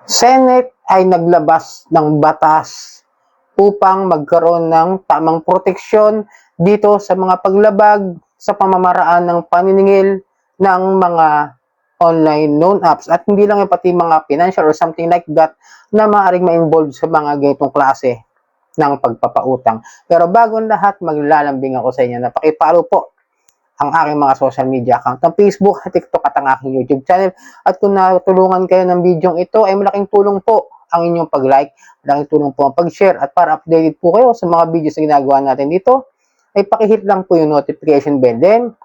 Senate ay naglabas ng batas upang magkaroon ng tamang proteksyon dito sa mga paglabag sa pamamaraan ng paniningil ng mga online loan apps at hindi lang yung pati mga financial or something like that na maaaring ma-involve sa mga ganitong klase ng pagpapautang. Pero bago lahat, maglalambing ako sa inyo na pakipollow po ang aking mga social media account ng Facebook, TikTok at ang aking YouTube channel. At kung natulungan kayo ng video ito, ay malaking tulong po ang inyong pag-like, malaking tulong po ang pag-share at para updated po kayo sa mga videos na ginagawa natin dito, ay pakihit lang po yung notification bell. Then,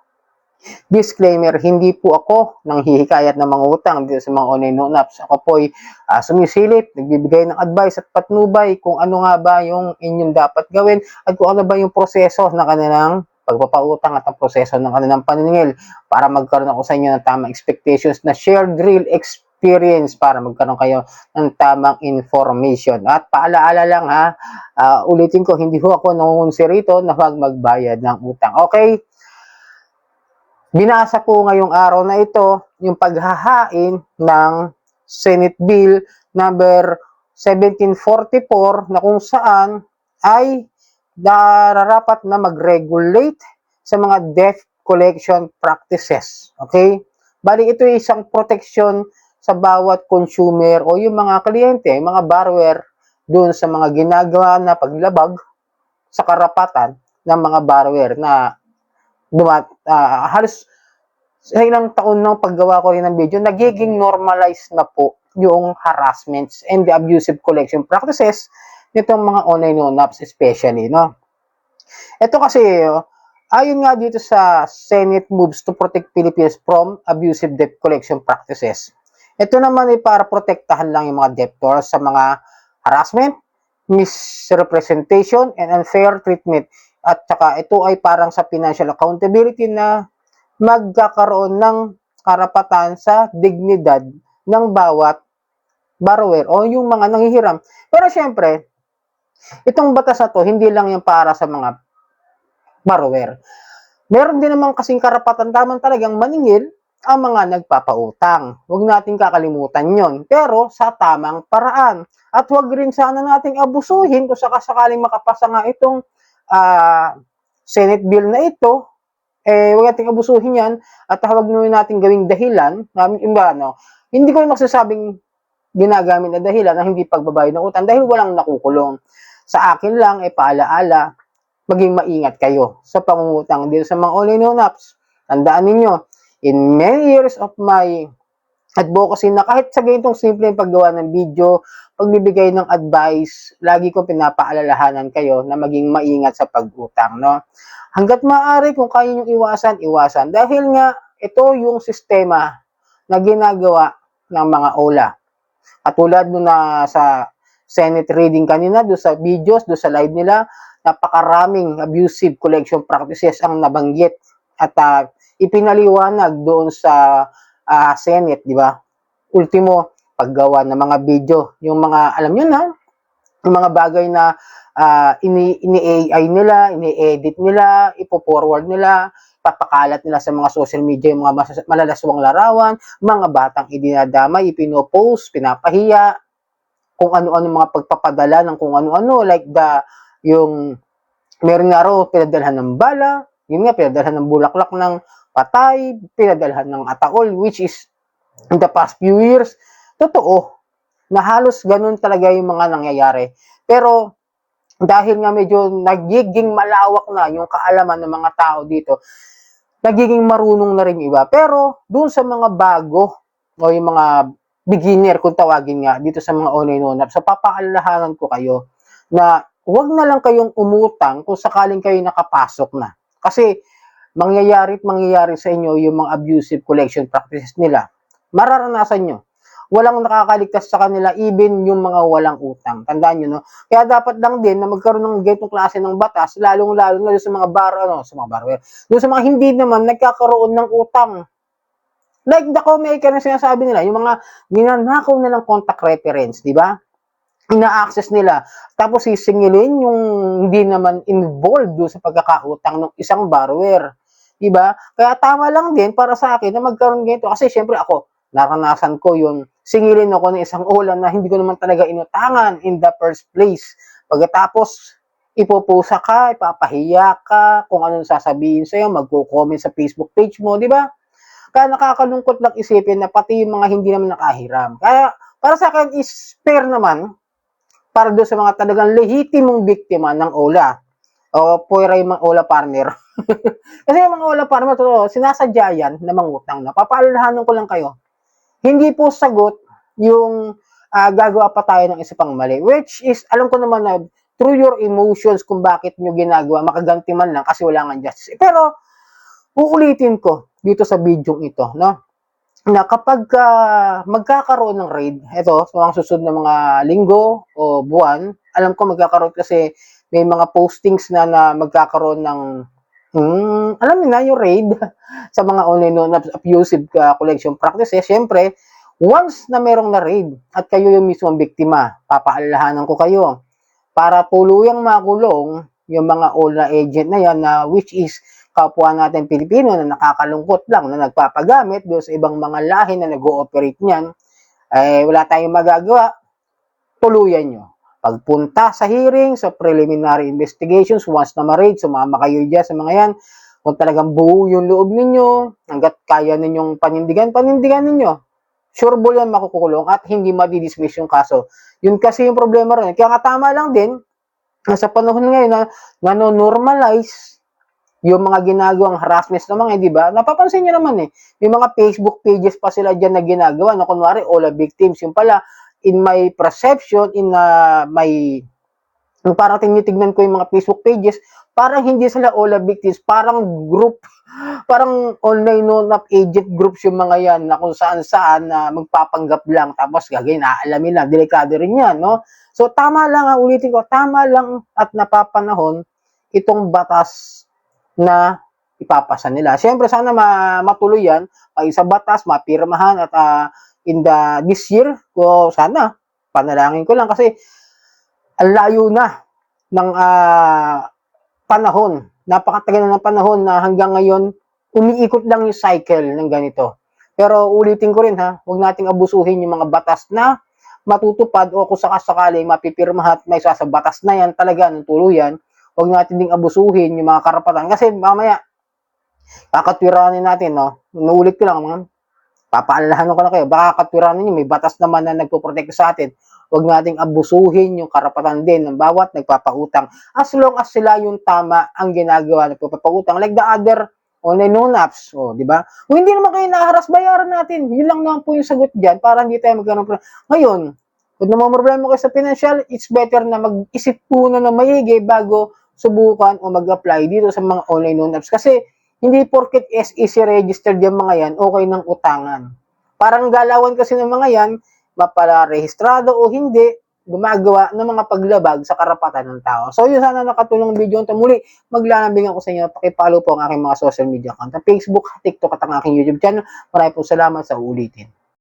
disclaimer, hindi po ako nang hihikayat ng mga utang dito sa mga online loan apps. Ako po ay sumisilip, nagbibigay ng advice at patnubay kung ano nga ba yung inyong dapat gawin at kung ano ba yung proseso ng kanilang pagpapautang at ang proseso ng kanilang paniningil para magkaroon ako sa inyo ng tamang expectations na shared real experience para magkaroon kayo ng tamang information. At paalaala lang ha, ulitin ko, hindi ho ako nangungunsi rito na huwag magbayad ng utang. Okay? Binasa po ngayong araw na ito yung paghahain ng Senate Bill number 1744 na kung saan ay nararapat na mag-regulate sa mga debt collection practices. Okay? Bali, ito ay isang proteksyon sa bawat consumer o yung mga kliyente, mga borrower doon sa mga ginagawa na paglabag sa karapatan ng mga borrower na halos sa ilang taon ng paggawa ko rin ng video, nagiging normalized na po yung harassments and the abusive collection practices nitong mga online loan apps especially, no? Ito kasi, ayon nga dito sa Senate moves to protect Filipinos from abusive debt collection practices. Ito naman ay para protektahan lang yung mga debtors sa mga harassment, misrepresentation, and unfair treatment. At saka ito ay parang sa financial accountability na magkakaroon ng karapatan sa dignidad ng bawat borrower o yung mga nanghihiram. Pero syempre, itong batas na to, hindi lang yung para sa mga borrower. Meron din naman kasing karapatan tamang talagang maningil ang mga nagpapautang. Huwag natin kakalimutan yon. Pero sa tamang paraan. At huwag rin sana nating abusuhin kung sakasakaling makapasa nga itong Senate bill na ito, huwag nating abusuhin yan at huwag natin gawing dahilan, hindi ko magsasabing ginagamit na dahilan na hindi pagbabayad ng utang dahil walang nakukulong. Sa akin lang, paalaala, maging maingat kayo sa pangungutang dito sa mga online loan apps. Tandaan ninyo, in many years of my advocacy na kahit sa ganitong simple paggawa ng video, pagbibigay ng advice, lagi ko pinapaalalahanan kayo na maging maingat sa pag-utang, no? Hanggat maaari kung kaya nyo iwasan, iwasan. Dahil nga, ito yung sistema na ginagawa ng mga OLA. Katulad nung sa Senate reading kanina, doon sa videos, doon sa live nila, napakaraming abusive collection practices ang nabanggit at ipinaliwanag doon sa Senate, di ba? Ultimo, paggawa ng mga video, yung mga, alam nyo na, yung mga bagay na ini-AI nila, ini-edit nila, ipo-forward nila, papakalat nila sa mga social media yung mga malalaswang larawan, mga batang idinadamay, ipinopost, pinapahiya, kung ano-ano mga pagpapadala ng kung ano-ano, like yung meron nga raw pinadalhan ng bala, yun nga, pinadalhan ng bulaklak ng patay, pinadalhan ng ataol, which is in the past few years, totoo, na halos ganun talaga yung mga nangyayari. Pero, dahil nga medyo nagiging malawak na yung kaalaman ng mga tao dito, nagiging marunong na rin iba. Pero, dun sa mga bago, o yung mga beginner, kung tawagin nga, dito sa mga online loan apps, so papaalalahanan ko kayo na huwag na lang kayong umutang kung sakaling kayo nakapasok na. Kasi, mangyayari sa inyo yung mga abusive collection practices nila. Mararanasan nyo. Walang nakakaligtas sa kanila, even yung mga walang utang. Tandaan nyo, no? Kaya dapat lang din na magkaroon ng ganitong klase ng batas, lalong-lalo na sa mga borrower, doon sa mga hindi naman nagkakaroon ng utang. Like the Comeca na sinasabi nila, yung mga ginanakaw nilang contact reference, di ba? Ina-access nila. Tapos sisingilin yung hindi naman involved doon sa pagkakautang ng isang borrower. Diba? Kaya tama lang din para sa akin na magkaroon ganito. Kasi syempre ako, naranasan ko yung singilin ako ng isang ulam na hindi ko naman talaga inutangan in the first place. Pagkatapos, ipupusa ka, ipapahiya ka, kung anong sasabihin sa'yo, magko-comment sa Facebook page mo, di ba? Kaya nakakalungkot lang isipin na pati yung mga hindi naman nakahiram. Kaya, para sa akin is fair naman para doon sa mga talagang lehitimong biktima ng OLA o puwera yung mga OLA partner. Kasi yung mga OLA partner, totoo, sinasadya yan na mangutang. Papaalalahanan ko lang kayo, hindi po sagot yung gagawa pa tayo ng isa pang mali. Which is, alam ko naman na through your emotions kung bakit nyo ginagawa, makaganti man lang kasi wala nga justice. Pero, uulitin ko dito sa video ito, no? Na kapag magkakaroon ng raid, ito, sa mga susunod na mga linggo o buwan, alam ko magkakaroon kasi may mga postings na magkakaroon ng alam niyo na yung raid sa mga online abusive collection practices. Siyempre, once na merong na raid at kayo yung mismong biktima, papaalalahanan ko kayo para tuluyang makulong yung mga OLA agent na yan na which is kapwa natin Pilipino na nakakalungkot lang na nagpapagamit doon sa ibang mga lahi na nag-ooperate niyan, wala tayong magagawa, tuluyan nyo. Pagpunta sa hearing, sa preliminary investigations, once na ma-raid, sumama kayo dyan sa mga yan, kung talagang buo yung loob ninyo, hanggat kaya ninyong panindigan ninyo. Sure ball yan makukulong at hindi madidismiss yung kaso. Yun kasi yung problema rin. Kaya nga tama lang din, sa panahon ngayon na nano-normalize yung mga ginagawang harassment ng mga, di ba? Napapansin niyo naman may mga Facebook pages pa sila dyan na ginagawa na kunwari, all victims. Yung pala, in my perception, parang tinitignan ko yung mga Facebook pages, parang hindi sila all victims, parang group, parang online known-up agent groups yung mga yan na kung saan-saan na magpapanggap lang, tapos gagawin, aalamin lang, delikado rin yan, no? So, tama lang, ulitin ko, tama lang at napapanahon itong batas na ipapasa nila. Siyempre, sana matuloy yan, sa batas, mapirmahan at this year, sana, panalangin ko lang kasi ang layo na ng panahon, napakatagal na ng panahon na hanggang ngayon, umiikot lang yung cycle ng ganito. Pero ulitin ko rin huwag nating abusuhin yung mga batas na matutupad o kung sakasakaling mapipirmahan at may sa batas na yan talaga ng tuluyan, huwag natin ding abusuhin yung mga karapatan. Kasi mamaya, kakatwiranin natin, no? Inuulit ko lang, papaalalahanan ko na kayo, baka katwiranin nyo, may batas naman na nagpoprotect sa atin. Huwag nating abusuhin yung karapatan din ng bawat nagpapautang. As long as sila yung tama ang ginagawa, nagpapautang. Like the other online non-apps, di ba? Kung hindi naman kayo naharas, bayaran natin. Yun lang naman po yung sagot dyan para hindi tayo magkaroon problema. Ngayon, kung namamroblema kayo sa financial, it's better na mag-isip po na maigi bago subukan o mag-apply dito sa mga online non-apps. Kasi hindi porket SEC registered yung mga yan, okay ng utangan. Parang galawan kasi ng mga yan, mapala-rehistrado o hindi, gumagawa ng mga paglabag sa karapatan ng tao. So, yun sana nakatulong video ito. Muli, maglalambing ako sa inyo. Pakipollow po ang aking mga social media account. Facebook, TikTok at ang aking YouTube channel. Maraming po salamat sa ulitin.